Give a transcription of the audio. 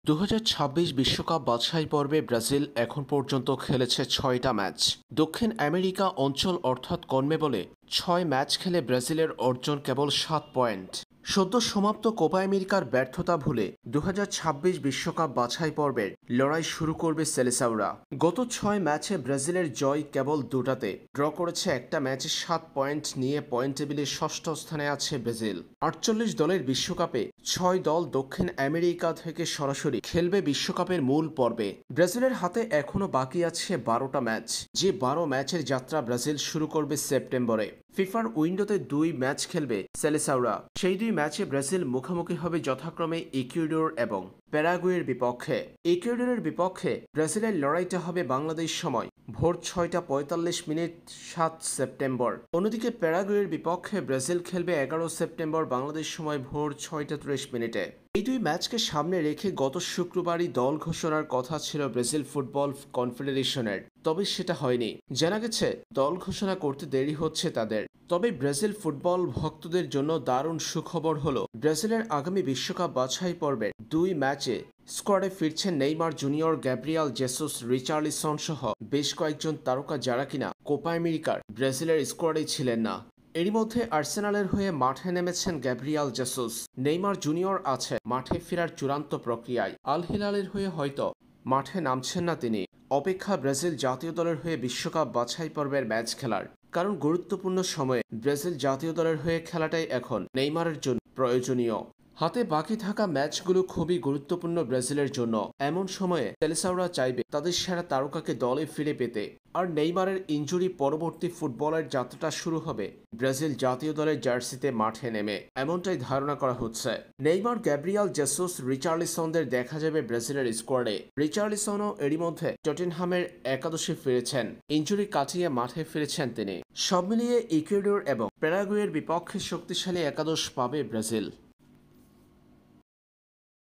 2026 বিশ্বকাপ বাছাই পর্বে ব্রাজিল এখন পর্যন্ত খেলেছে 6টা ম্যাচ। দক্ষিণ আমেরিকা অঞ্চল অর্থাৎ কনমেবলে 6 ম্যাচ খেলে ব্রাজিলের অর্জন কেবল 7 পয়েন্ট। সদ্য সমাপ্ত কোপা আমেরিকার ব্যর্থতা ভুলে 2026 বিশ্বকাপ বাছাই পর্বের লড়াই শুরু করবে সেলেসাওরা। গত 6 ম্যাচে ব্রাজিলের জয় কেবল দুটাতে, ড্র করেছে একটা ম্যাচে। 7 পয়েন্ট নিয়ে পয়েন্ট টেবিলে ষষ্ঠ স্থানে আছে ব্রাজিল। 48 দলের বিশ্বকাপে 6 দল দক্ষিণ আমেরিকা থেকে সরাসরি খেলবে বিশ্বকাপের মূল পর্বে। ব্রাজিলের হাতে এখনও বাকি আছে 12টা ম্যাচ, যে 12 ম্যাচের যাত্রা ব্রাজিল শুরু করবে সেপ্টেম্বরে। ফিফার উইন্ডোতে 2 ম্যাচ খেলবে সেলেসাওরা। সেই 2 ম্যাচে ব্রাজিল মুখোমুখি হবে যথাক্রমে ইকুয়েডর এবং প্যারাগুয়ের বিপক্ষে। ইকুয়েডরের বিপক্ষে ব্রাজিলের লড়াইটা হবে বাংলাদেশ সময় ভোর 6:45 7 সেপ্টেম্বর। অন্যদিকে প্যারাগুয়ের বিপক্ষে ব্রাজিল খেলবে 11 সেপ্টেম্বর বাংলাদেশ সময় ভোর 6:30। এই 2 ম্যাচকে সামনে রেখে গত শুক্রবারই দল ঘোষণার কথা ছিল ব্রাজিল ফুটবল কনফেডারেশনের, তবে সেটা হয়নি। জানা গেছে দল ঘোষণা করতে দেরি হচ্ছে তাদের। তবে ব্রাজিল ফুটবল ভক্তদের জন্য দারুণ সুখবর হলো, ব্রাজিলের আগামী বিশ্বকাপ বাছাই পর্বের 2 ম্যাচে স্কোয়াডে ফিরছেন Neymar junior, Gabriel Jesus, Richarlison সহ বেশ কয়েকজন তারকা, যারা কিনা কোপা আমেরিকার ব্রাজিলের স্কোয়াডে ছিলেন না। এরই মধ্যে আর্সেনালের হয়ে মাঠে নেমেছেন গ্যাব্রিয়াল জেসুস। নেইমার জুনিয়র আছে মাঠে ফেরার চূড়ান্ত প্রক্রিয়ায়। আল হিলালের হয়ে হয়তো মাঠে নামছেন না তিনি। অপেক্ষা ব্রাজিল জাতীয় দলের হয়ে বিশ্বকাপ বাছাই পর্বের ম্যাচ খেলার, কারণ গুরুত্বপূর্ণ সময়ে ব্রাজিল জাতীয় দলের হয়ে খেলাটাই এখন নেইমারের জন্য প্রয়োজনীয়। হাতে বাকি থাকা ম্যাচগুলো খুবই গুরুত্বপূর্ণ ব্রাজিলের জন্য। এমন সময়ে সেলেসাওরা চাইবে তাদের সেরা তারকাকে দলে ফিরে পেতে। আর নেইমারের ইনজুরি পরবর্তী ফুটবলের যাত্রাটা শুরু হবে ব্রাজিল জাতীয় দলের জার্সিতে মাঠে নেমে, এমনটাই ধারণা করা হচ্ছে। নেইমার, গ্যাব্রিয়াল জেসুস, রিচার্লিসনদের দেখা যাবে ব্রাজিলের স্কোয়াডে। রিচার্লিসনও এরই মধ্যে টটেনহামের একাদশে ফিরেছেন, ইনজুরি কাটিয়ে মাঠে ফিরেছেন তিনি। সব মিলিয়ে ইকুয়েডর এবং প্যারাগুয়ের বিপক্ষে শক্তিশালী একাদশ পাবে ব্রাজিল।